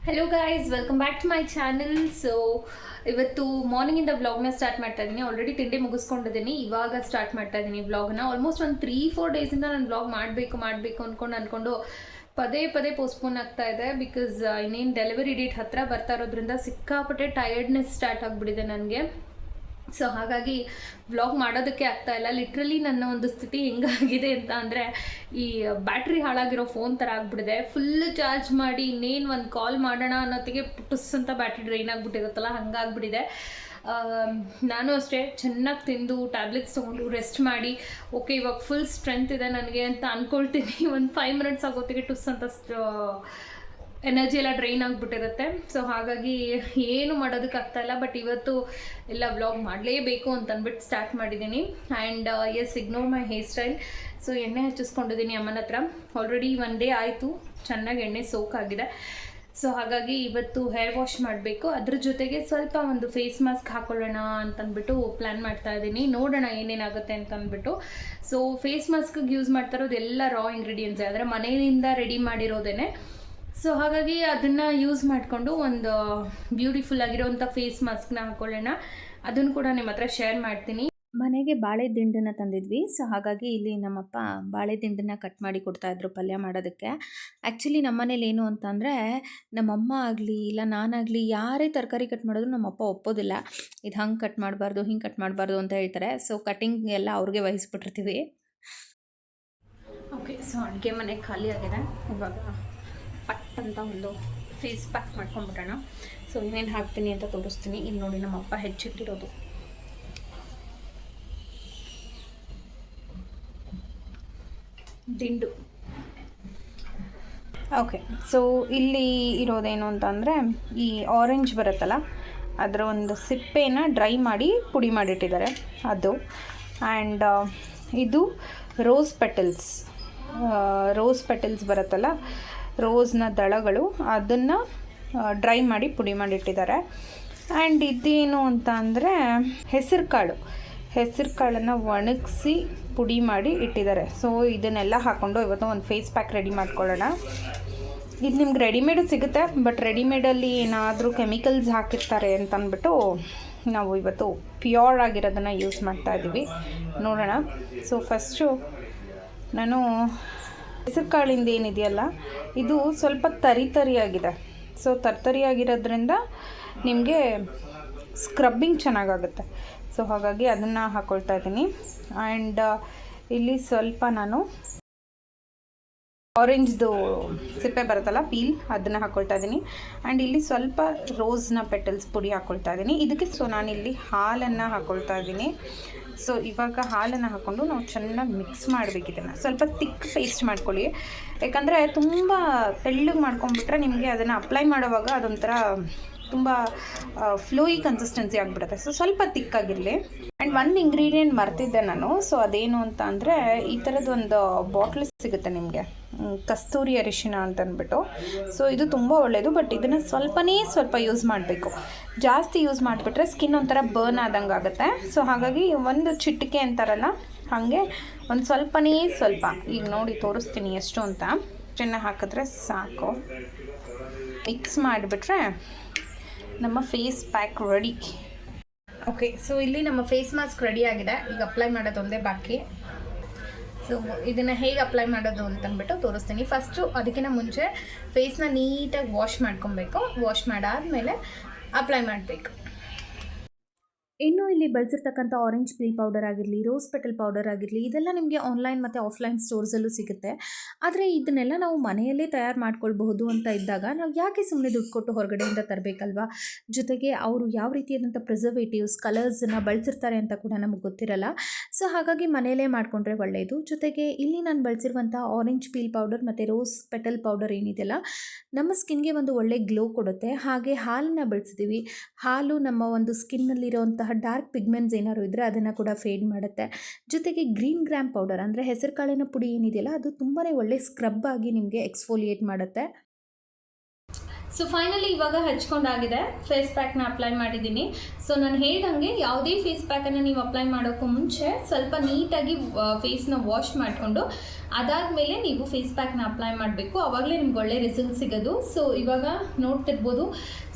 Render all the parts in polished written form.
Hello guys, welcome back to my channel. So ಇವತ್ತು ಮಾರ್ನಿಂಗಿಂದ ವ್ಲಾಗ್ನ ಸ್ಟಾರ್ಟ್ ಮಾಡ್ತಾ ಇದ್ದೀನಿ. ಆಲ್ರೆಡಿ ತಿಂಡಿ ಮುಗಿಸ್ಕೊಂಡಿದ್ದೀನಿ, ಇವಾಗ ಸ್ಟಾರ್ಟ್ ಮಾಡ್ತಾ ಇದ್ದೀನಿ ವ್ಲಾಗ್ನ. ಆಲ್ಮೋಸ್ಟ್ ಒಂದು 3-4 ಡೇಸಿಂದ ನಾನು ವ್ಲಾಗ್ ಮಾಡಬೇಕು ಅಂದ್ಕೊಂಡು ಪದೇ ಪದೇ ಪೋಸ್ಟ್ಪೋನ್ ಆಗ್ತಾ ಇದೆ. ಬಿಕಾಸ್ ಇನ್ನೇನು ಡೆಲಿವರಿ ಡೇಟ್ ಹತ್ತಿರ ಬರ್ತಾ ಇರೋದ್ರಿಂದ ಸಿಕ್ಕಾಪಟ್ಟೆ ಟಯರ್ಡ್ನೆಸ್ ಸ್ಟಾರ್ಟ್ ಆಗಿಬಿಟ್ಟಿದೆ ನನಗೆ. ಸೊ ಹಾಗಾಗಿ ವ್ಲಾಗ್ ಮಾಡೋದಕ್ಕೆ ಆಗ್ತಾ ಇಲ್ಲ. ಲಿಟ್ರಲಿ ನನ್ನ ಒಂದು ಸ್ಥಿತಿ ಹೆಂಗಾಗಿದೆ ಅಂತ ಅಂದರೆ, ಈ ಬ್ಯಾಟ್ರಿ ಹಾಳಾಗಿರೋ ಫೋನ್ ಥರ ಆಗಿಬಿಟ್ಟಿದೆ. ಫುಲ್ ಚಾರ್ಜ್ ಮಾಡಿ ಇನ್ನೇನು ಒಂದು ಕಾಲ್ ಮಾಡೋಣ ಅನ್ನೋತ್ತಿಗೆ ಪುಟ್ಟಸ್ ಅಂತ ಬ್ಯಾಟ್ರಿ ಡ್ರೈನ್ ಆಗಿಬಿಟ್ಟಿರುತ್ತಲ್ಲ, ಹಂಗಾಗ್ಬಿಟ್ಟಿದೆ. ನಾನು ಅಷ್ಟೇ ಚೆನ್ನಾಗಿ ತಿಂದು ಟ್ಯಾಬ್ಲೆಟ್ಸ್ ತೊಗೊಂಡು ರೆಸ್ಟ್ ಮಾಡಿ ಓಕೆ ಇವಾಗ ಫುಲ್ ಸ್ಟ್ರೆಂತ್ ಇದೆ ನನಗೆ ಅಂತ ಅಂದ್ಕೊಳ್ತೀನಿ. ಒಂದು 5 ಮಿನಿಟ್ಸ್ ಆಗೋತ್ತಿಗೆ ಟುಸ್ ಅಂತ ಎನರ್ಜಿ ಎಲ್ಲ ಡ್ರೈನ್ ಆಗಿಬಿಟ್ಟಿರುತ್ತೆ. ಸೊ ಹಾಗಾಗಿ ಏನು ಮಾಡೋದಕ್ಕಾಗ್ತಾಯಿಲ್ಲ. ಬಟ್ ಇವತ್ತು ಎಲ್ಲ ವ್ಲಾಗ್ ಮಾಡಲೇಬೇಕು ಅಂತ ಅಂದ್ಬಿಟ್ಟು ಸ್ಟಾರ್ಟ್ ಮಾಡಿದ್ದೀನಿ. And yes, ignore my hair style. So ಎಣ್ಣೆ ಹಚ್ಚಿಸ್ಕೊಂಡಿದ್ದೀನಿ ಅಮ್ಮನ ಹತ್ರ. ಆಲ್ರೆಡಿ 1 ಡೇ ಆಯಿತು, ಚೆನ್ನಾಗಿ ಎಣ್ಣೆ ಸೋಕಾಗಿದೆ. ಸೊ ಹಾಗಾಗಿ ಇವತ್ತು ಹೇರ್ ವಾಶ್ ಮಾಡಬೇಕು. ಅದ್ರ ಜೊತೆಗೆ ಸ್ವಲ್ಪ ಒಂದು ಫೇಸ್ ಮಾಸ್ಕ್ ಹಾಕೊಳ್ಳೋಣ ಅಂತಂದ್ಬಿಟ್ಟು ಪ್ಲ್ಯಾನ್ ಮಾಡ್ತಾ ಇದ್ದೀನಿ. ನೋಡೋಣ ಏನೇನಾಗುತ್ತೆ ಅಂತಂದ್ಬಿಟ್ಟು. ಸೊ ಫೇಸ್ ಮಾಸ್ಕಿಗೆ ಯೂಸ್ ಮಾಡ್ತಾ ಇರೋದು ಎಲ್ಲ ರಾ ಇಂಗ್ರೀಡಿಯೆಂಟ್ಸ್, ಆದರೆ ಮನೆಯಿಂದ ರೆಡಿ ಮಾಡಿರೋದೇ. ಸೊ ಹಾಗಾಗಿ ಅದನ್ನು ಯೂಸ್ ಮಾಡಿಕೊಂಡು ಒಂದು ಬ್ಯೂಟಿಫುಲ್ ಆಗಿರೋವಂಥ ಫೇಸ್ ಮಾಸ್ಕ್ನ ಹಾಕೊಳ್ಳೋಣ. ಅದನ್ನು ಕೂಡ ನಿಮ್ಮ ಹತ್ರ ಶೇರ್ ಮಾಡ್ತೀನಿ. ಮನೆಗೆ ಬಾಳೆ ದಿಂಡನ್ನು ತಂದಿದ್ವಿ. ಸೊ ಹಾಗಾಗಿ ಇಲ್ಲಿ ನಮ್ಮಪ್ಪ ಬಾಳೆ ದಿಂಡನ್ನು ಕಟ್ ಮಾಡಿ ಕೊಡ್ತಾಯಿದ್ರು ಪಲ್ಯ ಮಾಡೋದಕ್ಕೆ. ಆ್ಯಕ್ಚುಲಿ ನಮ್ಮ ಮನೇಲಿ ಏನು ಅಂತಂದರೆ, ನಮ್ಮಮ್ಮ ಆಗಲಿ ಇಲ್ಲ ನಾನಾಗಲಿ ಯಾರೇ ತರಕಾರಿ ಕಟ್ ಮಾಡಿದ್ರು ನಮ್ಮಪ್ಪ ಒಪ್ಪೋದಿಲ್ಲ. ಇದು ಹಂಗೆ ಕಟ್ ಮಾಡಬಾರ್ದು, ಹಿಂಗೆ ಕಟ್ ಮಾಡಬಾರ್ದು ಅಂತ ಹೇಳ್ತಾರೆ. ಸೊ ಕಟಿಂಗ್ ಎಲ್ಲ ಅವ್ರಿಗೆ ವಹಿಸ್ಬಿಟ್ಟಿರ್ತೀವಿ. ಓಕೆ, ಸೊ ಅಡುಗೆ ಮನೆ ಖಾಲಿ ಆಗಿದೆ. ಇವಾಗ ಪಟ್ ಅಂತ ಒಂದು ಫೇಸ್ ಪ್ಯಾಕ್ ಮಾಡ್ಕೊಂಡ್ಬಿಡೋಣ. ಸೊ ಇನ್ನೇನು ಹಾಕ್ತೀನಿ ಅಂತ ತೋರಿಸ್ತೀನಿ. ಇಲ್ಲಿ ನೋಡಿ, ನಮ್ಮಪ್ಪ ಹೆಚ್ಚಿಟ್ಟಿರೋದು ದಿಂಡು. ಓಕೆ, ಸೊ ಇಲ್ಲಿ ಇರೋದೇನು ಅಂತಂದರೆ, ಈ ಆರೆಂಜ್ ಬರುತ್ತಲ್ಲ ಅದರ ಒಂದು ಸಿಪ್ಪೆನ ಡ್ರೈ ಮಾಡಿ ಪುಡಿ ಮಾಡಿಟ್ಟಿದ್ದಾರೆ ಅದು. ಆ್ಯಂಡ್ ಇದು ರೋಸ್ ಪೆಟಲ್ಸ್ ಬರುತ್ತಲ್ಲ, ರೋಸ್ನ ದಳಗಳು, ಅದನ್ನು ಡ್ರೈ ಮಾಡಿ ಪುಡಿ ಮಾಡಿಟ್ಟಿದ್ದಾರೆ. ಆ್ಯಂಡ್ ಇದೇನು ಅಂತ ಅಂದರೆ ಹೆಸರು ಕಾಳನ್ನು ಒಣಗಿಸಿ ಪುಡಿ ಮಾಡಿ ಇಟ್ಟಿದ್ದಾರೆ. ಸೊ ಇದನ್ನೆಲ್ಲ ಹಾಕ್ಕೊಂಡು ಇವತ್ತು ಒಂದು ಫೇಸ್ ಪ್ಯಾಕ್ ರೆಡಿ ಮಾಡ್ಕೊಳ್ಳೋಣ. ಇದು ನಿಮ್ಗೆ ರೆಡಿಮೇಡು ಸಿಗುತ್ತೆ, ಬಟ್ ರೆಡಿಮೇಡಲ್ಲಿ ಏನಾದರೂ ಕೆಮಿಕಲ್ಸ್ ಹಾಕಿರ್ತಾರೆ ಅಂತಂದ್ಬಿಟ್ಟು ನಾವು ಇವತ್ತು ಪ್ಯೂರ್ ಆಗಿರೋದನ್ನು ಯೂಸ್ ಮಾಡ್ತಾಯಿದ್ದೀವಿ. ನೋಡೋಣ. ಸೊ ಫಸ್ಟು ನಾನು ಹೆಸರು ಕಾಳಿಂದ ಏನಿದೆಯಲ್ಲ, ಇದು ಸ್ವಲ್ಪ ತರಿಯಾಗಿದೆ. ಸೊ ತರಿಯಾಗಿರೋದ್ರಿಂದ ನಿಮಗೆ ಸ್ಕ್ರಬ್ಬಿಂಗ್ ಚೆನ್ನಾಗಾಗುತ್ತೆ. ಸೊ ಹಾಗಾಗಿ ಅದನ್ನು ಹಾಕ್ಕೊಳ್ತಾ ಇದ್ದೀನಿ. ಆ್ಯಂಡ್ ಇಲ್ಲಿ ಸ್ವಲ್ಪ ನಾನು ಆರೆಂಜ್ದು ಸಿಪ್ಪೆ ಬರುತ್ತಲ್ಲ, ಪೀಲ್, ಅದನ್ನು ಹಾಕ್ಕೊಳ್ತಾ ಇದ್ದೀನಿ. ಆ್ಯಂಡ್ ಇಲ್ಲಿ ಸ್ವಲ್ಪ ರೋಸ್ನ ಪೆಟಲ್ಸ್ ಪುಡಿ ಹಾಕ್ಕೊಳ್ತಾ ಇದ್ದೀನಿ ಇದಕ್ಕೆ. ಸೊ ನಾನಿಲ್ಲಿ ಹಾಲನ್ನು ಹಾಕ್ಕೊಳ್ತಾ ಇದ್ದೀನಿ. ಸೊ ಇವಾಗ ಹಾಲನ್ನು ಹಾಕ್ಕೊಂಡು ನಾವು ಚೆನ್ನಾಗಿ ಮಿಕ್ಸ್ ಮಾಡಬೇಕು. ಇದನ್ನು ಸ್ವಲ್ಪ ತಿಕ್ ಪೇಸ್ಟ್ ಮಾಡ್ಕೊಳ್ಳಿ, ಯಾಕಂದರೆ ತುಂಬ ತೆಳ್ಳಗೆ ಮಾಡ್ಕೊಂಡ್ಬಿಟ್ರೆ ನಿಮಗೆ ಅದನ್ನು ಅಪ್ಲೈ ಮಾಡುವಾಗ ಅದೊಂಥರ ತುಂಬ ಫ್ಲೋಯಿ ಕನ್ಸಿಸ್ಟೆನ್ಸಿ ಆಗಿಬಿಡುತ್ತೆ. ಸೊ ಸ್ವಲ್ಪ ತಿಕ್ಕಾಗಿರಲಿ. ಆ್ಯಂಡ್ ಒಂದು ಇಂಗ್ರೀಡಿಯೆಂಟ್ ಮರ್ತಿದ್ದೆ ನಾನು. ಸೊ ಅದೇನು ಅಂತ ಅಂದರೆ, ಈ ಥರದ್ದು ಒಂದು ಬಾಟ್ಲ್ ಸಿಗುತ್ತೆ ನಿಮಗೆ, ಕಸ್ತೂರಿ ಅರಿಶಿನ ಅಂತಂದ್ಬಿಟ್ಟು. ಸೊ ಇದು ತುಂಬ ಒಳ್ಳೆಯದು, ಬಟ್ ಇದನ್ನು ಸ್ವಲ್ಪ ಯೂಸ್ ಮಾಡಬೇಕು. ಜಾಸ್ತಿ ಯೂಸ್ ಮಾಡಿಬಿಟ್ರೆ ಸ್ಕಿನ್ ಒಂಥರ ಬರ್ನ್ ಆದಂಗೆ ಆಗುತ್ತೆ. ಸೊ ಹಾಗಾಗಿ ಒಂದು ಚಿಟಿಕೆ ಅಂತಾರಲ್ಲ, ಹಾಗೆ ಒಂದು ಸ್ವಲ್ಪ, ಈಗ ನೋಡಿ ತೋರಿಸ್ತೀನಿ ಎಷ್ಟು ಅಂತ. ಚೆನ್ನಾಗಿ ಹಾಕಿದ್ರೆ ಸಾಕು. ಮಿಕ್ಸ್ ಮಾಡಿಬಿಟ್ರೆ ನಮ್ಮ face pack ready. Okay, so ಇಲ್ಲಿ ನಮ್ಮ ಫೇಸ್ ಮಾಸ್ಕ್ ರೆಡಿ ಆಗಿದೆ. ಈಗ ಅಪ್ಲೈ ಮಾಡೋದು ಒಂದೇ ಬಾಕಿ. ಸೊ ಇದನ್ನು ಹೇಗೆ ಅಪ್ಲೈ ಮಾಡೋದು ಅಂತಂದ್ಬಿಟ್ಟು ತೋರಿಸ್ತೀನಿ. ಫಸ್ಟು ಅದಕ್ಕಿಂತ ಮುಂಚೆ ಫೇಸ್ನ ನೀಟಾಗಿ ವಾಶ್ ಮಾಡ್ಕೊಬೇಕು. ವಾಶ್ ಮಾಡಾದಮೇಲೆ ಅಪ್ಲೈ ಮಾಡಬೇಕು. ಇನ್ನು ಇಲ್ಲಿ ಬಳಸಿರ್ತಕ್ಕಂಥ ಆರೆಂಜ್ ಪೀಲ್ ಪೌಡರ್ ಆಗಿರಲಿ, ರೋಸ್ ಪೆಟಲ್ ಪೌಡರ್ ಆಗಿರಲಿ, ಇದೆಲ್ಲ ನಿಮಗೆ ಆನ್ಲೈನ್ ಮತ್ತು ಆಫ್ಲೈನ್ ಸ್ಟೋರ್ಸಲ್ಲೂ ಸಿಗುತ್ತೆ. ಆದರೆ ಇದನ್ನೆಲ್ಲ ನಾವು ಮನೆಯಲ್ಲೇ ತಯಾರು ಮಾಡ್ಕೊಳ್ಬಹುದು ಅಂತ ಇದ್ದಾಗ ನಾವು ಯಾಕೆ ಸುಮ್ಮನೆ ದುಡ್ಡು ಕೊಟ್ಟು ಹೊರಗಡೆಯಿಂದ ತರಬೇಕಲ್ವಾ? ಜೊತೆಗೆ ಅವರು ಯಾವ ರೀತಿಯಾದಂಥ ಪ್ರಿಸರ್ವೇಟಿವ್ಸ್, ಕಲರ್ಸನ್ನು ಬಳಸಿರ್ತಾರೆ ಅಂತ ಕೂಡ ನಮಗೆ ಗೊತ್ತಿರಲ್ಲ. ಸೊ ಹಾಗಾಗಿ ಮನೆಯಲ್ಲೇ ಮಾಡಿಕೊಂಡ್ರೆ ಒಳ್ಳೆಯದು. ಜೊತೆಗೆ ಇಲ್ಲಿ ನಾನು ಬಳಸಿರುವಂಥ ಆರೆಂಜ್ ಪೀಲ್ ಪೌಡರ್ ಮತ್ತು ರೋಸ್ ಪೆಟಲ್ ಪೌಡರ್ ಏನಿದೆಯಲ್ಲ, ನಮ್ಮ ಸ್ಕಿನ್ಗೆ ಒಂದು ಒಳ್ಳೆ ಗ್ಲೋ ಕೊಡುತ್ತೆ. ಹಾಗೆ ಹಾಲನ್ನು ಬಳಸಿದ್ದೀವಿ. ಹಾಲು ನಮ್ಮ ಒಂದು ಸ್ಕಿನ್ನಲ್ಲಿರೋಂಥ ಡಾರ್ಕ್ ಪಿಗ್ಮೆಂಟ್ಸ್ ಏನಾದ್ರು ಇದ್ದರೆ ಅದನ್ನು ಕೂಡ ಫೇಡ್ ಮಾಡುತ್ತೆ. ಜೊತೆಗೆ ಗ್ರೀನ್ ಗ್ರಾಮ್ ಪೌಡರ್ ಅಂದರೆ ಹೆಸರು ಕಾಳಿನ ಪುಡಿ ಏನಿದೆಯಲ್ಲ, ಅದು ತುಂಬಾ ಒಳ್ಳೆ ಸ್ಕ್ರಬ್ ಆಗಿ ನಿಮಗೆ ಎಕ್ಸ್ಫೋಲಿಯೇಟ್ ಮಾಡುತ್ತೆ. ಸೊ ಫೈನಲಿ ಇವಾಗ ಹಚ್ಕೊಂಡಾಗಿದೆ. ಫೇಸ್ ಪ್ಯಾಕ್ನ ಅಪ್ಲೈ ಮಾಡಿದ್ದೀನಿ. ಸೊ ನಾನು ಹೇಳ್ದಂಗೆ ಯಾವುದೇ ಫೇಸ್ ಪ್ಯಾಕನ್ನು ನೀವು ಅಪ್ಲೈ ಮಾಡೋಕ್ಕೂ ಮುಂಚೆ ಸ್ವಲ್ಪ ನೀಟಾಗಿ ಫೇಸ್ನ ವಾಶ್ ಮಾಡಿಕೊಂಡು ಅದಾದಮೇಲೆ ನೀವು ಫೇಸ್ ಪ್ಯಾಕ್ನ ಅಪ್ಲೈ ಮಾಡಬೇಕು. ಆವಾಗಲೇ ನಿಮ್ಗೆ ಒಳ್ಳೆ ರಿಸಲ್ಟ್ ಸಿಗೋದು. ಸೊ ಇವಾಗ ನೋಡ್ತಿರ್ಬೋದು,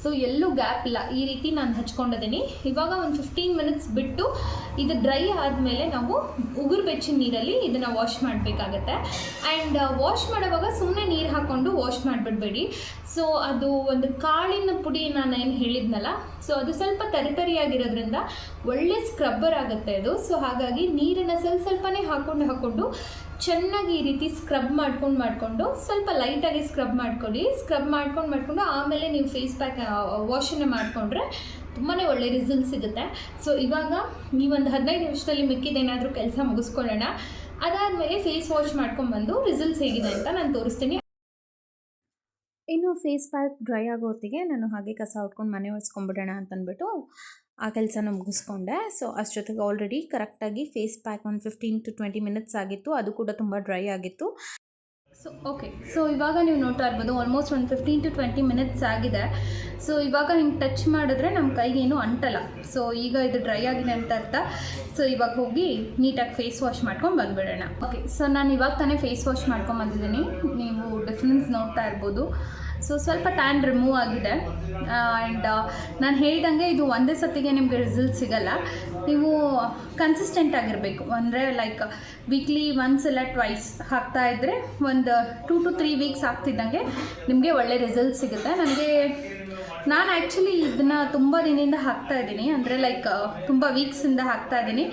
ಸೊ ಎಲ್ಲೂ ಗ್ಯಾಪ್ ಇಲ್ಲ, ಈ ರೀತಿ ನಾನು ಹಚ್ಕೊಂಡಿದ್ದೀನಿ. ಇವಾಗ ಒಂದು 15 ಮಿನಿಟ್ಸ್ ಬಿಟ್ಟು ಇದು ಡ್ರೈ ಆದಮೇಲೆ ನಾವು ಉಗುರು ಬೆಚ್ಚಿನ ನೀರಲ್ಲಿ ಇದನ್ನು ವಾಶ್ ಮಾಡಬೇಕಾಗತ್ತೆ. ಆ್ಯಂಡ್ ವಾಶ್ ಮಾಡೋವಾಗ ಸುಮ್ಮನೆ ನೀರು ಹಾಕ್ಕೊಂಡು ವಾಶ್ ಮಾಡಿಬಿಡ್ಬೇಡಿ. ಸೊ ಅದು ಒಂದು ಕಾಳಿನ ಪುಡಿ ನಾನು ಏನು ಹೇಳಿದ್ನಲ್ಲ, ಸೊ ಅದು ಸ್ವಲ್ಪ ತರಿತರಿಯಾಗಿರೋದ್ರಿಂದ ಒಳ್ಳೆ ಸ್ಕ್ರಬ್ಬರ್ ಆಗುತ್ತೆ ಅದು. ಸೊ ಹಾಗಾಗಿ ನೀರನ್ನು ಸ್ವಲ್ಪನೇ ಹಾಕ್ಕೊಂಡು ಚೆನ್ನಾಗಿ ಈ ರೀತಿ ಸ್ಕ್ರಬ್ ಮಾಡಿಕೊಂಡು ಸ್ವಲ್ಪ ಲೈಟಾಗಿ ಸ್ಕ್ರಬ್ ಮಾಡ್ಕೊಳ್ಳಿ. ಸ್ಕ್ರಬ್ ಮಾಡ್ಕೊಂಡು ಆಮೇಲೆ ನೀವು ಫೇಸ್ ಪ್ಯಾಕ್ ವಾಶನ್ನು ಮಾಡಿಕೊಂಡ್ರೆ ತುಂಬಾ ಒಳ್ಳೆ ರಿಸಲ್ಟ್ ಸಿಗುತ್ತೆ. ಸೊ ಇವಾಗ ಈ ಒಂದು 15 ನಿಮಿಷದಲ್ಲಿ ಮಿಕ್ಕಿದೇನಾದರೂ ಕೆಲಸ ಮುಗಿಸ್ಕೊಳ್ಳೋಣ. ಅದಾದಮೇಲೆ ಫೇಸ್ ವಾಶ್ ಮಾಡ್ಕೊಂಡ್ಬಂದು ರಿಸಲ್ಟ್ಸ್ ಹೇಗಿದೆ ಅಂತ ನಾನು ತೋರಿಸ್ತೀನಿ. ಇನ್ನು ಫೇಸ್ ಪ್ಯಾಕ್ ಡ್ರೈ ಆಗೋ ಹೊತ್ತಿಗೆ ನಾನು ಹಾಗೆ ಕಸ ಹೊಡ್ಕೊಂಡು ಮನೆ ಒರೆಸ್ಕೊಂಡ್ಬಿಡೋಣ ಅಂತಂದ್ಬಿಟ್ಟು ಆ ಕೆಲಸನ ಮುಗಿಸ್ಕೊಂಡೆ. ಸೊ ಅಷ್ಟೊತ್ತಿಗೆ ಆಲ್ರೆಡಿ ಕರೆಕ್ಟಾಗಿ ಫೇಸ್ ಪ್ಯಾಕ್ ಒಂದು 15 to 20 ಮಿನಿಟ್ಸ್ ಆಗಿತ್ತು. ಅದು ಕೂಡ ತುಂಬ ಡ್ರೈ ಆಗಿತ್ತು. ಸೊ ಇವಾಗ ನೀವು ನೋಡ್ತಾ ಇರ್ಬೋದು, ಆಲ್ಮೋಸ್ಟ್ ಒಂದು 15 to 20 ಮಿನಿಟ್ಸ್ ಆಗಿದೆ. ಸೊ ಇವಾಗ ಹಿಂಗೆ ಟಚ್ ಮಾಡಿದ್ರೆ ನಮ್ಮ ಕೈಗೇನು ಅಂಟಲ್ಲ. ಸೊ ಈಗ ಇದು ಡ್ರೈ ಆಗಿದೆ ಅಂತ ಅರ್ಥ. ಸೊ ಇವಾಗ ಹೋಗಿ ನೀಟಾಗಿ ಫೇಸ್ ವಾಶ್ ಮಾಡ್ಕೊಂಡು ಬಂದುಬಿಡೋಣ. ಸೊ ನಾನು ಇವಾಗ ತಾನೇ ಫೇಸ್ ವಾಶ್ ಮಾಡ್ಕೊಂಡು ಬಂದಿದ್ದೀನಿ. ನೀವು ಡಿಫ್ರೆನ್ಸ್ ನೋಡ್ತಾ ಇರ್ಬೋದು. ಸೊ ಸ್ವಲ್ಪ ಟ್ಯಾನ್ ರಿಮೂವ್ ಆಗಿದೆ. ಆ್ಯಂಡ್ ನಾನು ಹೇಳ್ದಂಗೆ ಇದು ಒಂದೇ ಸತಿಗೆ ನಿಮಗೆ ರಿಸಲ್ಟ್ ಸಿಗಲ್ಲ. ನೀವು ಕನ್ಸಿಸ್ಟೆಂಟ್ ಆಗಿರಬೇಕು. ಅಂದರೆ ಲೈಕ್ ವೀಕ್ಲಿ ಒನ್ಸ್ ಇಲ್ಲ ಟ್ವೈಸ್ ಹಾಕ್ತಾಯಿದ್ರೆ ಒಂದು 2 to 3 ವೀಕ್ಸ್ ಆಗ್ತಿದ್ದಂಗೆ ನಿಮಗೆ ಒಳ್ಳೆ ರಿಸಲ್ಟ್ ಸಿಗುತ್ತೆ. ನಾನು ಆ್ಯಕ್ಚುಲಿ ಇದನ್ನು ತುಂಬ ದಿನದಿಂದ ಹಾಕ್ತಾಯಿದ್ದೀನಿ, ಅಂದರೆ ಲೈಕ್ ತುಂಬ ವೀಕ್ಸಿಂದ ಹಾಕ್ತಾಯಿದ್ದೀನಿ.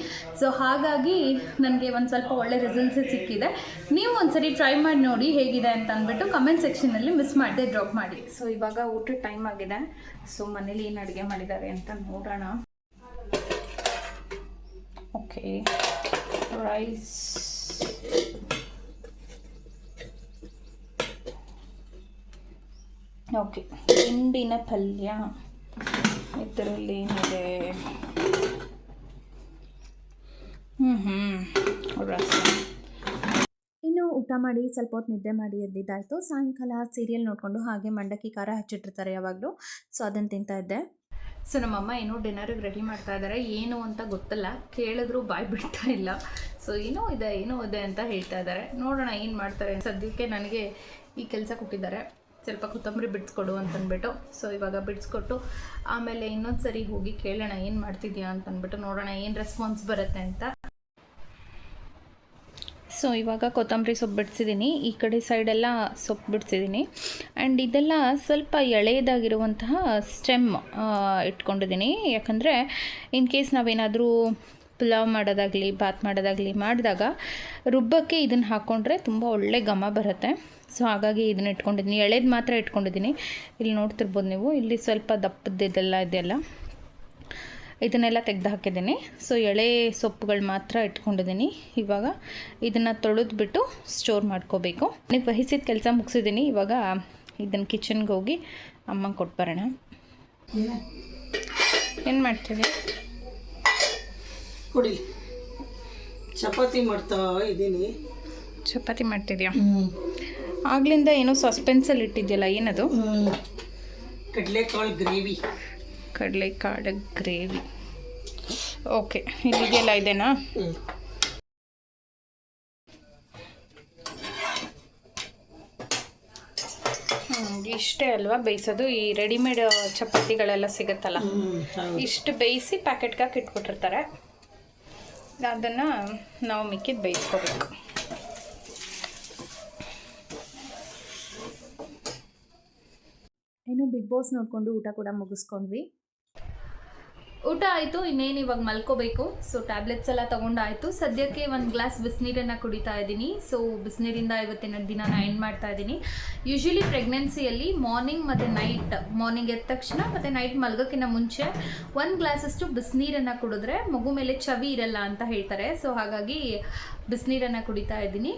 ಸೊ ಹಾಗಾಗಿ ನನಗೆ ಒಂದು ಸ್ವಲ್ಪ ಒಳ್ಳೆ ರಿಸಲ್ಟ್ಸೇ ಸಿಕ್ಕಿದೆ. ನೀವು ಒಂದ್ಸರಿ ಟ್ರೈ ಮಾಡಿ ನೋಡಿ ಹೇಗಿದೆ ಅಂತ ಅಂದ್ಬಿಟ್ಟು ಕಮೆಂಟ್ ಸೆಕ್ಷನಲ್ಲಿ ಮಿಸ್ ಮಾಡದೆ ಡ್ರಾಪ್ ಮಾಡಿ. ಸೊ ಇವಾಗ ಊಟದ ಟೈಮ್ ಆಗಿದೆ. ಸೊ ಮನೇಲಿ ಏನು ಅಡುಗೆ ಮಾಡಿದ್ದಾರೆ ಅಂತ ನೋಡೋಣ. ಓಕೆ, ರೈಸ್, ಓಕೆ, ಹಿಂಡಿನ ಪಲ್ಯ, ಇದರಲ್ಲಿ ಏನಿದೆ, ರಸ. ಇನ್ನು ಊಟ ಮಾಡಿ ಸ್ವಲ್ಪ ಹೊತ್ತು ನಿದ್ದೆ ಮಾಡಿ ಎದ್ದಿದ್ದಾಯಿತು. ಸಾಯಂಕಾಲ ಸೀರಿಯಲ್ ನೋಡಿಕೊಂಡು ಹಾಗೆ ಮಂಡಕ್ಕಿ ಖಾರ ಹಚ್ಚಿಟ್ಟಿರ್ತಾರೆ ಯಾವಾಗಲೂ. ಸೊ ಅದನ್ನು ತಿಂತಾ ಇದ್ದೆ. ಸೊ ನಮ್ಮಮ್ಮ ಏನೋ ಡಿನ್ನರಿಗೆ ರೆಡಿ ಮಾಡ್ತಾ ಇದ್ದಾರೆ. ಏನು ಅಂತ ಗೊತ್ತಿಲ್ಲ, ಕೇಳಿದ್ರು ಬಾಯಿ ಬಿಡ್ತಾ ಇಲ್ಲ. ಸೊ ಏನೋ ಇದೆ ಅಂತ ಹೇಳ್ತಾ ಇದ್ದಾರೆ. ನೋಡೋಣ ಏನು ಮಾಡ್ತಾರೆ. ಸದ್ಯಕ್ಕೆ ನನಗೆ ಈ ಕೆಲಸ ಕೊಟ್ಟಿದ್ದಾರೆ, ಸ್ವಲ್ಪ ಕೊತ್ತಂಬರಿ ಬಿಡಿಸ್ಕೊಡು ಅಂತಂದ್ಬಿಟ್ಟು. ಸೊ ಇವಾಗ ಬಿಡಿಸ್ಕೊಟ್ಟು ಆಮೇಲೆ ಇನ್ನೊಂದು ಸರಿ ಹೋಗಿ ಕೇಳೋಣ ಏನು ಮಾಡ್ತಿದ್ಯಾ ಅಂತಂದ್ಬಿಟ್ಟು, ನೋಡೋಣ ಏನು ರೆಸ್ಪಾನ್ಸ್ ಬರುತ್ತೆ ಅಂತ. ಸೊ ಇವಾಗ ಕೊತ್ತಂಬರಿ ಸೊಪ್ಪು ಬಿಡಿಸಿದ್ದೀನಿ. ಈ ಕಡೆ ಸೈಡೆಲ್ಲ ಸೊಪ್ಪು ಬಿಡಿಸಿದ್ದೀನಿ. ಆ್ಯಂಡ್ ಇದೆಲ್ಲ ಸ್ವಲ್ಪ ಎಳೆಯದಾಗಿರುವಂತಹ ಸ್ಟೆಮ್ ಇಟ್ಕೊಂಡಿದ್ದೀನಿ. ಯಾಕಂದರೆ ಇನ್ ಕೇಸ್ ನಾವೇನಾದರೂ ಪುಲಾವ್ ಮಾಡೋದಾಗಲಿ ಬಾತ್ ಮಾಡೋದಾಗಲಿ ಮಾಡಿದಾಗ ರುಬ್ಬಕ್ಕೆ ಇದನ್ನು ಹಾಕ್ಕೊಂಡ್ರೆ ತುಂಬ ಒಳ್ಳೆ ಘಮ ಬರುತ್ತೆ. ಸೊ ಹಾಗಾಗಿ ಇದನ್ನು ಇಟ್ಕೊಂಡಿದ್ದೀನಿ. ಎಳೆದು ಮಾತ್ರ ಇಟ್ಕೊಂಡಿದ್ದೀನಿ. ಇಲ್ಲಿ ನೋಡ್ತಿರ್ಬೋದು ನೀವು, ಇಲ್ಲಿ ಸ್ವಲ್ಪ ಇದೆಲ್ಲ ಇದನ್ನೆಲ್ಲ ತೆಗೆದು ಹಾಕಿದ್ದೀನಿ. ಸೊ ಎಳೆ ಸೊಪ್ಪುಗಳು ಮಾತ್ರ ಇಟ್ಕೊಂಡಿದ್ದೀನಿ. ಇವಾಗ ಇದನ್ನು ತೊಳೆದ್ಬಿಟ್ಟು ಸ್ಟೋರ್ ಮಾಡ್ಕೋಬೇಕು. ನನಗೆ ವಹಿಸಿದ ಕೆಲಸ ಮುಗಿಸಿದ್ದೀನಿ. ಇವಾಗ ಇದನ್ನು ಕಿಚನ್ಗೆ ಹೋಗಿ ಅಮ್ಮಂಗೆ ಕೊಟ್ಬರೋಣ. ಏನು ಮಾಡ್ತೀವಿ? ಕೊಡಿ, ಚಪಾತಿ ಮಾಡ್ತಾ ಇದ್ದೀನಿ. ಚಪಾತಿ ಮಾಡ್ತಿದ್ಯಾ? ಆಗ್ಲಿಂದ ಏನೋ ಸಸ್ಪೆನ್ಸಲ್ಲಿ ಇಟ್ಟಿದ್ಯಲ್ಲ, ಏನದು? ಕಡಲೆಕಾಳು ಗ್ರೇವಿ. ಓಕೆ, ಇಲ್ಲಿದೆಲ್ಲ ಇದೆನಾ? ಇಷ್ಟೇ ಅಲ್ವಾ ಬೇಯಿಸೋದು? ಈ ರೆಡಿಮೇಡ್ ಚಪಾತಿಗಳೆಲ್ಲ ಸಿಗುತ್ತಲ್ಲ, ಇಷ್ಟು ಬೇಯಿಸಿ ಪ್ಯಾಕೆಟ್ಗೆ ಹಾಕಿ ಇಟ್ಬಿಟ್ಟಿರ್ತಾರೆ. ಅದನ್ನು ನಾವು ಮಿಕ್ಕಿದ್ದು ಬೇಯಿಸ್ಕೋಬೇಕು. ಏನು ಬಿಗ್ ಬಾಸ್ ನೋಡಿಕೊಂಡು ಊಟ ಕೂಡ ಮುಗಿಸ್ಕೊಂಡ್ವಿ. ಊಟ ಆಯಿತು, ಇನ್ನೇನು ಇವಾಗ ಮಲ್ಕೋಬೇಕು. ಸೊ ಟ್ಯಾಬ್ಲೆಟ್ಸ್ ಎಲ್ಲ ತೊಗೊಂಡಾಯಿತು. ಸದ್ಯಕ್ಕೆ ಒಂದು ಗ್ಲಾಸ್ ಬಿಸಿನೀರನ್ನು ಕುಡಿತಾ ಇದ್ದೀನಿ. ಸೊ ಬಿಸಿನೀರಿಂದ ಇವತ್ತಿನ ದಿನಾನ ಎಂಡ್ ಮಾಡ್ತಾ ಇದ್ದೀನಿ. ಯೂಶ್ವಲಿ ಪ್ರೆಗ್ನೆನ್ಸಿಯಲ್ಲಿ ಮಾರ್ನಿಂಗ್ ಮತ್ತು ನೈಟ್, ಮಾರ್ನಿಂಗ್ ಎದ್ದ ತಕ್ಷಣ ಮತ್ತು ನೈಟ್ ಮಲ್ಗೋಕ್ಕಿಂತ ಮುಂಚೆ 1 ಗ್ಲಾಸಷ್ಟು ಬಿಸಿನೀರನ್ನು ಕುಡಿದ್ರೆ ಮಗು ಮೇಲೆ ಚವಿ ಇರಲ್ಲ ಅಂತ ಹೇಳ್ತಾರೆ. ಸೊ ಹಾಗಾಗಿ ಬಿಸಿನೀರನ್ನು ಕುಡಿತಾ ಇದ್ದೀನಿ.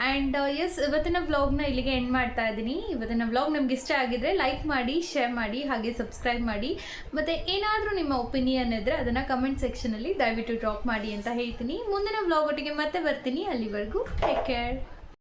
ಆ್ಯಂಡ್ ಎಸ್, ಇವತ್ತಿನ ವ್ಲಾಗ್ನ ಇಲ್ಲಿಗೆ ಎಂಡ್ ಮಾಡ್ತಾ ಇದ್ದೀನಿ. ಇವತ್ತಿನ ವ್ಲಾಗ್ ನಿಮ್ಗೆ ಇಷ್ಟ ಆಗಿದ್ರೆ ಲೈಕ್ ಮಾಡಿ, ಶೇರ್ ಮಾಡಿ, ಹಾಗೆ ಸಬ್ಸ್ಕ್ರೈಬ್ ಮಾಡಿ. ಮತ್ತು ಏನಾದರೂ ನಿಮ್ಮ ಒಪಿನಿಯನ್ ಇದ್ದರೆ ಅದನ್ನು ಕಮೆಂಟ್ ಸೆಕ್ಷನಲ್ಲಿ ದಯವಿಟ್ಟು ಡ್ರಾಪ್ ಮಾಡಿ ಅಂತ ಹೇಳ್ತೀನಿ. ಮುಂದಿನ ವ್ಲಾಗ್ ಒಟ್ಟಿಗೆ ಮತ್ತೆ ಬರ್ತೀನಿ. ಅಲ್ಲಿವರೆಗೂ ಟೇಕ್ ಕೇರ್.